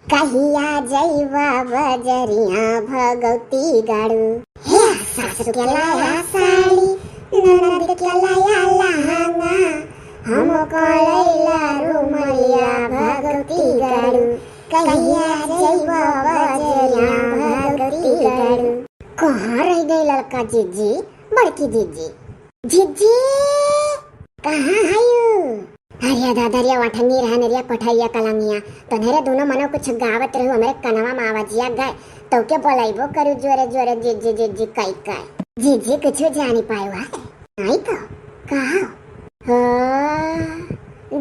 कहिया जैवा बजरिया भगवती गाड़ू हे सासु के लाया साड़ी ननद के लाया लहंगा हम लैला रुमलिया भगवती गाड़ू कहिया जैवा बजरिया भगवती गाड़ू। कहाँ रह गई लड़का जीजी बड़की जीजी जीजी कहाँ है यू? हरिया दादरिया वाठंगी रहनरिया कोठरिया कलंगिया तन्हरे दोनों मनो कुछ गावत रहू हमरे कनवा में आवाजिया गए तो के बोलाइबो करू जोरे जोरे जीजी जीजी काई काई जीजी कुछ जानी पायो है नहीं तो कहा हो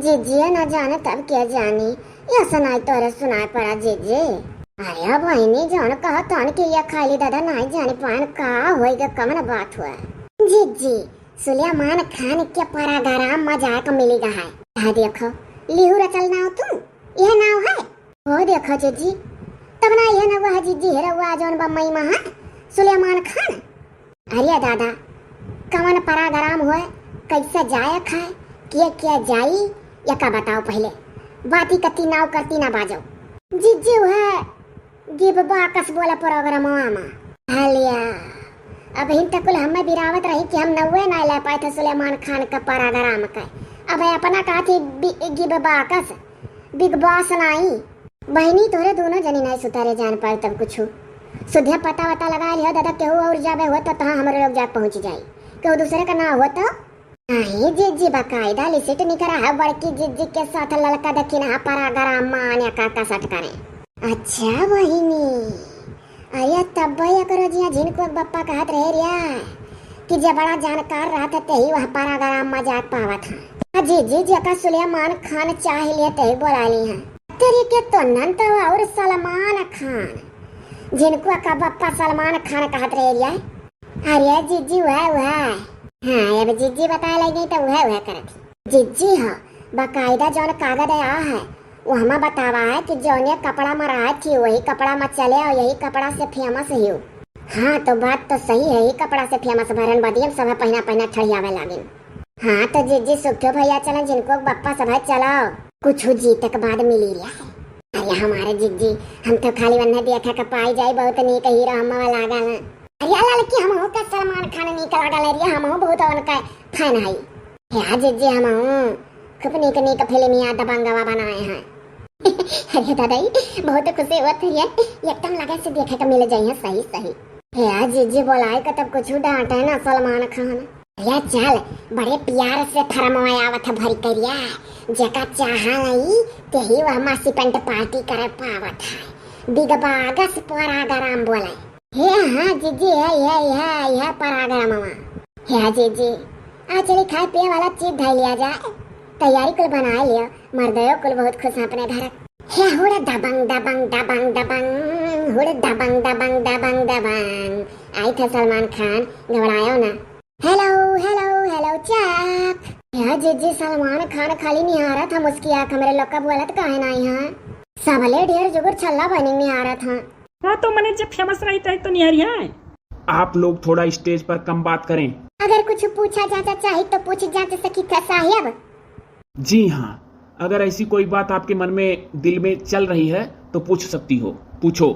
जीजी न जाने तब क्या जानी या सुनाई तोरे सुनाई पड़ा जीजी। अरे बहनी जान कहा तन के या खाली दादा नहीं जाने पान का होएगा कमन बात हुआ जीजी सुलेमान खान के परागराम मजाक मिलेगा है। हाँ देखो लिहू रचल नाव तुम यह नाव है वो देखो जीजी तब ना यह ना वह जीजी है रवा जौन बम्मई महा सुलेमान खान। अरे दादा कवन परागराम हुए कैसे जाए खाए किया क्या जाई या का बताओ पहले बाती कती नाव करती ना बाजो जीजी वह गिब बाकस बोला प्रोग्राम आमा हालिया अब हिन तक हमें बिरावत रही कि हम नवे ना ले पाए थे सुलेमान खान का परागराम का अब अपना कहा थी गिब बाकस बिग बॉस नहीं बहनी तोरे दोनों जनी नहीं सुतारे जान पाए तब कुछ सुधे पता वता लगा लिया दादा केहू और जाबे हो तो तहाँ हमारे लोग जा पहुंच जाये केहू दूसरे का ना हो तो नहीं जीजी बकायदा लिसिट नहीं करा है बड़की जीजी के साथ लड़का दखी ना परागराम मान्या काका सट करे। अच्छा बहिनी अरे तब भैया करो जिया जिनको बप्पा कहत रहे रिया कि जब बड़ा जानकार रहा था तही वह परागराम मजाक पावा था जीजी जका सुलेमान खान चाह लिए तही बोला ली है तरीके तो नंत और सलमान खान जिनको का बप्पा सलमान खान कहत रहे रिया। अरे जीजी वह हाँ अब जीजी बताए लगी तो वह करत जीजी हाँ बकायदा जौन कागज आया है वो हमें बतावा है कि जौन ये कपड़ा में रहा थी वही कपड़ा में चले और यही कपड़ा से फेमस ही हो। हाँ तो बात तो सही है ही कपड़ा से फेमस भरन बदियम सब पहना पहना ठड़ियावे लागिन। हाँ तो जीजी सुखो भैया चलन जिनको बप्पा सब चलाओ कुछ जीत के बाद मिली रिया है। अरे हमारे जीजी हम तो खाली वन्ने देखा का पाई जाए बहुत नीक हीरो हम लागा ना। अरे लड़की हम हो का सलमान खान नीक लागा ले हम हो बहुत उनका फैन है या जीजी हम हो खूब नीक नीक फिल्मिया दबंगवा बनाए हैं। अरे दादा बहुत खुशी हुआ थी एकदम लगे से देखे का मिल जाइए सही सही है जीजी बोलाए का तब कुछ डांटे ना सलमान खान। अरे चल बड़े प्यार से फरमाया आवत भरी करिया जका चाहा नहीं तेही वह मासी पेंट पार्टी करे पावत है बिग बागस परागराम बोले हे हाँ जीजी है परागराम है जीजी आ चली खाए पिए वाला चीज ढाई लिया जाए तैयारी कुल बना लिया मर्दयो कुल बहुत खुश अपने घर हे हुड़े दबंग दबंग दबंग दबंग हुड़े दबंग दबंग दबंग दबंग आई था सलमान खान घबरायो ना हेलो हेलो हेलो चक यह जीजी सलमान खान खाली निहारा था मुस्की आँख मेरे लोग का बोलत काहे ना यहाँ सबले ढेर जुगुर छल्ला बनी निहारा था। हाँ तो मैंने जब फेमस रही था तो निहारी है। आप लोग थोड़ा स्टेज पर कम बात करें। अगर कुछ पूछा जाता चाहे तो पूछ जाते सकी था साहिब। जी हाँ अगर ऐसी कोई बात आपके मन में दिल में चल रही है तो पूछ सकती हो पूछो।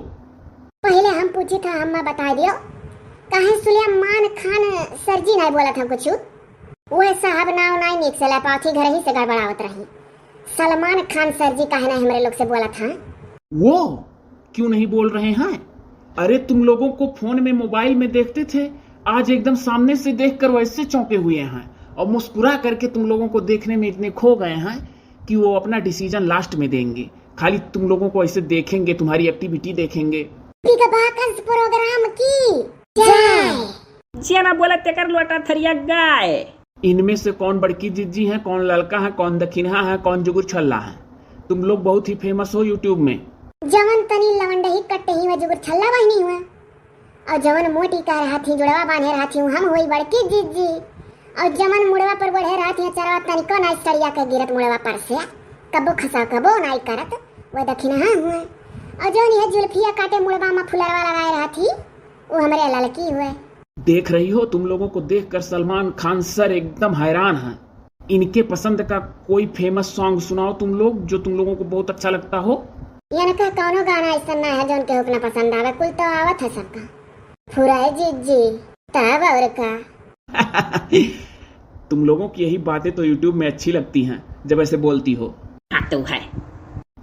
पहले हम पूछे था हम बता दियो कहे सुलेमान खान सर जी नहीं बोला था कुछ वो साहब नाव नहीं नीक से पाथी घर ही से गड़बड़ावत रही सलमान खान सर जी कहे नहीं हमारे लोग से बोला था। वो क्यों नहीं बोल रहे हैं? अरे तुम लोगों को फोन में मोबाइल में देखते थे आज एकदम सामने से देखकर वैसे चौंके हुए हैं और मुस्कुरा करके तुम लोगों को देखने में इतने खो गए हैं कि वो अपना डिसीजन लास्ट में देंगे। खाली तुम लोगों को ऐसे देखेंगे तुम्हारी एक्टिविटी देखेंगे। प्रोग्राम की जिया बोला तेकर लोटा थरिया गाय। इनमें से कौन बड़की जीजी है कौन लड़का है कौन दखिनहा है कौन जुगुर छल्ला है। तुम लोग बहुत ही फेमस हो यूट्यूब में। जवन तनी लवंडही कट्टे ही जुगुर छल्ला बहनी हुआ और जवन मोटी का रहा थी जुड़वा बांधे रहा थी हम हुई बड़की जीजी और जमन मुड़वा पर बढ़े रहा थी चरवा तनिको ना सरिया के गिरत मुड़वा पर से कबो खसा कबो नाई करत वो दखिनहा हुआ और जौन ये जुल्फिया काटे मुड़वा में फुलरवा लगाए रहा थी वो हमारे लड़की हुए। देख रही हो तुम लोगों को देखकर सलमान खान सर एकदम हैरान हैं। इनके पसंद का कोई फेमस सॉन्ग सुनाओ तुम लोग जो तुम लोगों को बहुत अच्छा लगता हो। यानी का कौनो गाना ऐसा ना है जो उनके उतना पसंद आवे, कुल तो आवत है सबका। फुराए जी तब और का। तुम लोगों की यही बातें तो यूट्यूब में अच्छी लगती हैं जब ऐसे बोलती हो। हाँ तो है।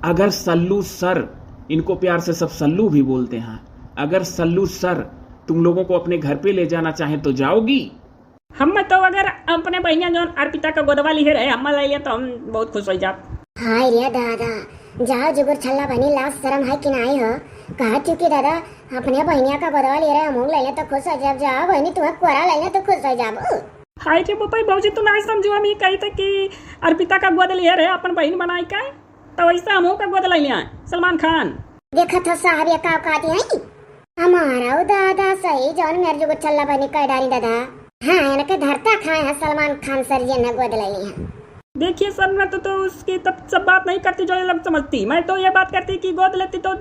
अगर सल्लू सर, इनको प्यार से सब सल्लू भी बोलते हैं, अगर सल्लू सर तुम लोगों को अपने घर पे ले जाना चाहे तो जाओगी? हम तो अगर अपने बहनिया जो अर्पिता का गोदवा लिए रहे हम लाइए तो हम बहुत खुश हो जात। हाय रे दादा, जाओ जुगुर छल्ला बनी, लाज शर्म है कि नहीं हो? कहा क्योंकि दादा अपने बहनिया का गोदवा ले रहे हम ले ले तो खुश हो जाब। जाओ बहनी तुम्हें कोरा ले ले तो खुश हो जाब। हाय रे पापा भाजी तू ना समझो, हम ये कही थे कि अर्पिता का गोद लिए रहे अपन बहन बनाई का, तो वैसा हम का गोद ले लिया सलमान खान। देखा था साहब ये का औकाती है हमारा दादा सही जौन मेरे जुगुर छल्ला बनी कह डारी दादा। हाँ इनके धरता खाए हैं सलमान खान सर जी ने गोद ले ली है। देखिए सर मैं तो उसकी तब सब बात नहीं करती जो ये लोग समझती। मैं तो ये बात करती कि गोद लेती तो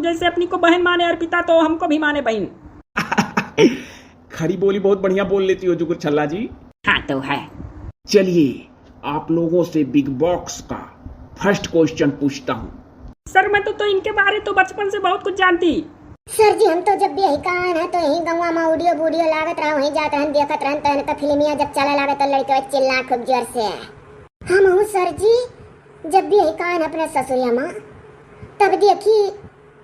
जैसे अपनी को बहन माने अर्पिता तो हमको भी माने बहन। खरी बोली बहुत बढ़िया बोल लेती हो जुगुर छल्ला जी। हाँ तो है। चलिए आप लोगों से बिग बॉक्स का फर्स्ट क्वेश्चन पूछता हूँ। सर मैं तो इनके बारे तो बचपन से बहुत कुछ जानती। सर जी हम तो जब भी यही कान है तो यही गंवा में ऑडियो वीडियो लागत रहा वहीं जाते हैं देखत रहन तो इनका फिल्मिया जब चला लागे तो लड़के चिल्ला खूब जोर से। हम हूँ सर जी जब भी यही कान अपने ससुरिया माँ तब देखी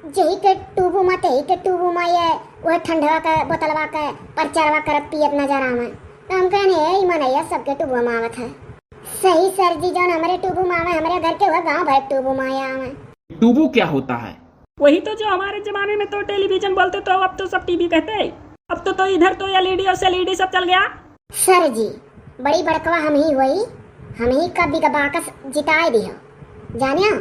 जही के टूबू में तही के टूबू में ये वह ठंडवा का बोतलवा का परचारवा करत पियत नजर आवे तो हम कहने यही मनैया सबके टूबू में आवत है। सही सर जी जौन हमारे टूबू में आवे हमारे घर के वह गाँव भर टूबू में आवे। टूबू क्या होता है? वही तो जो हमारे जमाने में तो टेलीविजन बोलते तो अब तो सब टीवी कहते। अब तो इधर तो एलईडी और सेलईडी सब चल गया। सर जी बड़ी बड़कवा हम ही हुई, हम ही कभी का बाकस जिताए दी हो जानिया।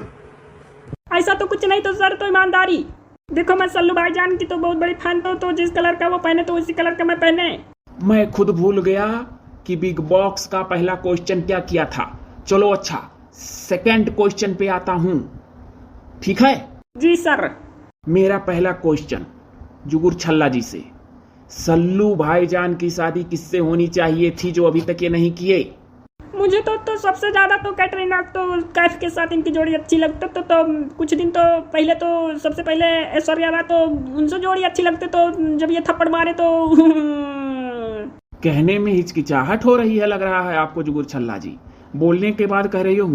ऐसा तो कुछ नहीं तो सर तो ईमानदारी देखो मैं सल्लू भाईजान की तो बहुत बड़ी फैन तो जिस कलर का वो पहने तो उसी कलर का मैं पहने। मैं खुद भूल गया कि बिग बॉक्स का पहला क्वेश्चन क्या किया था। चलो अच्छा सेकंड क्वेश्चन पे आता हूँ, ठीक है? जी सर। मेरा पहला क्वेश्चन जुगुर छल्ला जी से, सल्लू भाईजान की शादी किससे होनी चाहिए थी जो अभी तक ये नहीं किए? मुझे तो सबसे ज्यादा तो कैटरीना तो कैफ के साथ इनकी जोड़ी अच्छी लगती तो कुछ दिन तो पहले तो सबसे पहले ऐश्वर्या राय तो उनसे जोड़ी अच्छी लगती तो जब ये थप्पड़ मारे तो कहने में हिचकिचाहट हो रही है लग रहा है आपको जुगुर छल्ला जी, बोलने के बाद कह रही हो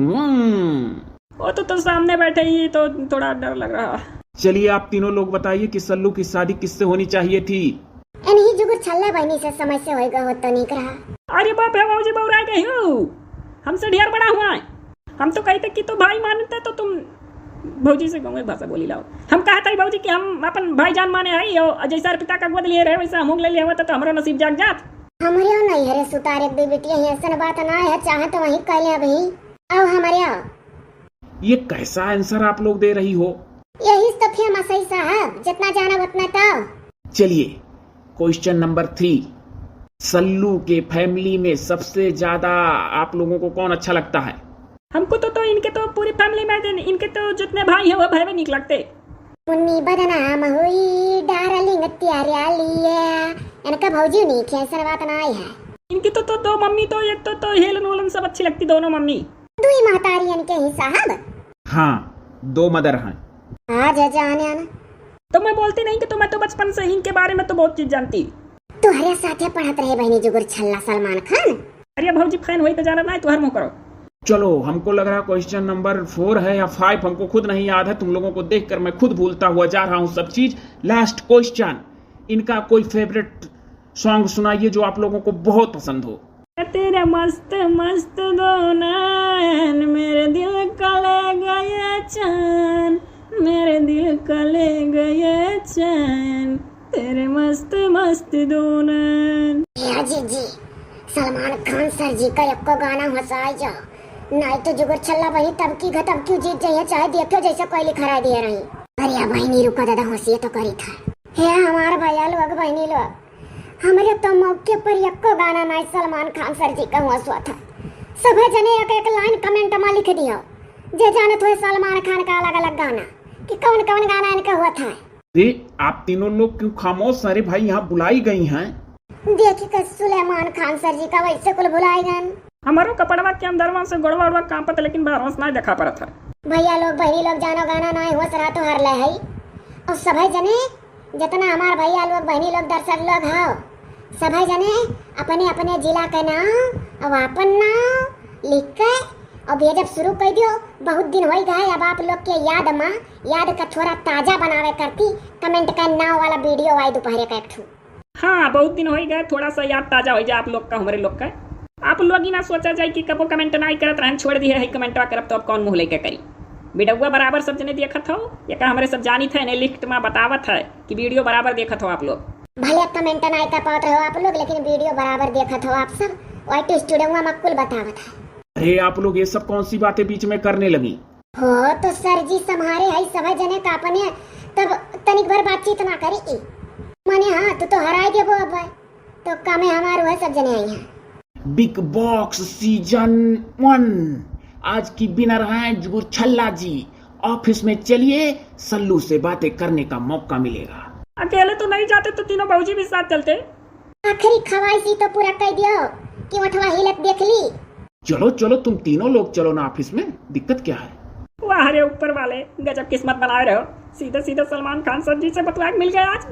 वो तो सामने बैठे ही तो थोड़ा डर लग रहा। चलिए आप तीनों लोग बताइए कि सल्लू की शादी किससे होनी चाहिए थी? नहीं जुगुर छल्ला बहनी से समय से होएगा हो तो नहीं रहा। अरे बाप रे बाबूजी बहुरा गई हो, हमसे ढेर बड़ा हुआ है। हम तो कहते कि तो भाई मानते तो तुम भौजी से गाँव में भाषा बोली लाओ। हम कहते भौजी कि हम अपन भाईजान माने आई और जैसा पिता का गोद लिए रहे वैसा हम ले लिया हुआ तो हमारा नसीब जाग जात। हमारे नहीं हरे सुतार एक दो बेटियां हैं ऐसा बात ना है चाहे तो वहीं कह ले अभी आओ हमारे आओ। ये कैसा आंसर आप लोग दे रही हो? यही तो फेमस है साहब जितना जाना उतना तो। चलिए क्वेश्चन नंबर 3, सल्लू के फैमिली में सबसे ज्यादा आप लोगों को कौन अच्छा लगता है? हमको तो इनके तो पूरी फैमिली में इनके तो जितने भाई हैं वो भाई में निक लगते। मुन्नी बदनाम हुई डार्लिंग त्यारी है इनका भौजी नहीं कैसा बात ना है। इनकी तो दो मम्मी तो एक तो हेलन वोलन सब अच्छी लगती दोनों मम्मी। दुई महतारी इनके ही साहब। हाँ 2 मदर हैं। आज जाने ना तो मैं बोलती नहीं कि तो मैं तो बचपन से इनके बारे में तो बहुत चीज जानती। तुम्हारे साथ पढ़त रहे बहनी जुगुर छल्ला सलमान खान। अरे भौजी फैन हुई तो जाना ना तो हर मुँह करो। चलो हमको लग रहा क्वेश्चन नंबर 4 है या 5, हमको खुद नहीं याद है। तुम लोगों को देखकर मैं खुद भूलता हुआ जा रहा हूँ सब चीज। लास्ट क्वेश्चन, इनका कोई फेवरेट सॉन्ग सुनाइए जो आप लोगों को बहुत पसंद हो। तेरे मस्त मस्त दो नैन मेरे दिल का ले गए चैन, मेरे दिल का ले गए चैन, तेरे मस्त मस्त दो नैन। जी सलमान खान सर जी का एक गाना हंसाई जाओ नहीं तो जुगुर छल्ला बनी तब की घटम क्यों जीत जाइए चाहे देखो जैसे कोई लिखा दे रही। अरे बहनी रुका दादा हंसी तो करी था हे हमारे भैया लोग बहनी लोग हमारे तो मौके पर एक गाना नहीं सलमान खान सर जी का हंसुआ था। सब जने एक लाइन कमेंट में लिख दिया जे जाने तो सलमान खान का अलग अलग गाना कि कौन कौन गाना इनका हुआ था। आप तीनों लोग क्यों खामोश? अरे भाई यहाँ बुलाई गई हैं। देखिए सुलेमान खान सर जी का वैसे कुल बुलाए गए। हमारो कपड़वा के अंदरवा से गोड़वा उड़वा कांपत लेकिन बाहर नहीं देखा पड़ा था। भैया लोग बहनी लोग जानो गाना ना हुआ सरा तो हर ले है और सभी जने जितना हमार भैया लोग बहनी लोग दर्शक लोग हो सभी जने अपने अपने जिला के नाम और अपन नाम लिख के और भेजब शुरू कर दियो। बहुत दिन हो गए अब आप लोग के याद का थोड़ा ताजा बनावे करती कमेंट का नाव वाला वीडियो आई दोपहर का एक ठू। हाँ बहुत दिन हो गए, थोड़ा सा याद ताजा हो जाए आप लोग का हमारे लोग का। आप लोग ही ना सोचा जाए कि कबो कमेंट ना करत रहन, छोड़ दिए है कमेंटवा करब तो अब कौन मुँह लेके करी। वीडियोवा बराबर सब जने देखत हो या का हमारे सब जानी थे ने लिस्ट में बतावत है कि वीडियो बराबर देखत हो आप लोग। भले कमेंट ना कर पाते हो आप लोग लेकिन वीडियो बराबर देखत हो आप सब। वाइट स्टूडियो में मक्कुल बतावत है। अरे आप लोग ये सब कौन सी बातें बीच में करने लगी? हो तो सर जी सम्हारे है सभी जने का अपने तब तनिक भर बातचीत ना करी माने। हाँ तू तो हराए के वो अब तो कामे हमारे है सब जने आई हैं। बिग बॉक्स सीजन 1 आज की विनर हैं गुरछल्ला जी। ऑफिस में चलिए, सल्लू से बातें करने का मौका मिलेगा। अकेले तो नहीं जाते तो तीनों बाबूजी भी साथ चलते। आखिरी ख्वाहिश ही तो पूरा कर दियो कि वठवा हिलत देख ली। चलो चलो तुम तीनों लोग चलो ना ऑफिस में, दिक्कत क्या है? वाह रे ऊपर वाले, गजब किस्मत बनाए रहो। सीधे सीधे सलमान खान सर जी से बतवा मिल गया आज।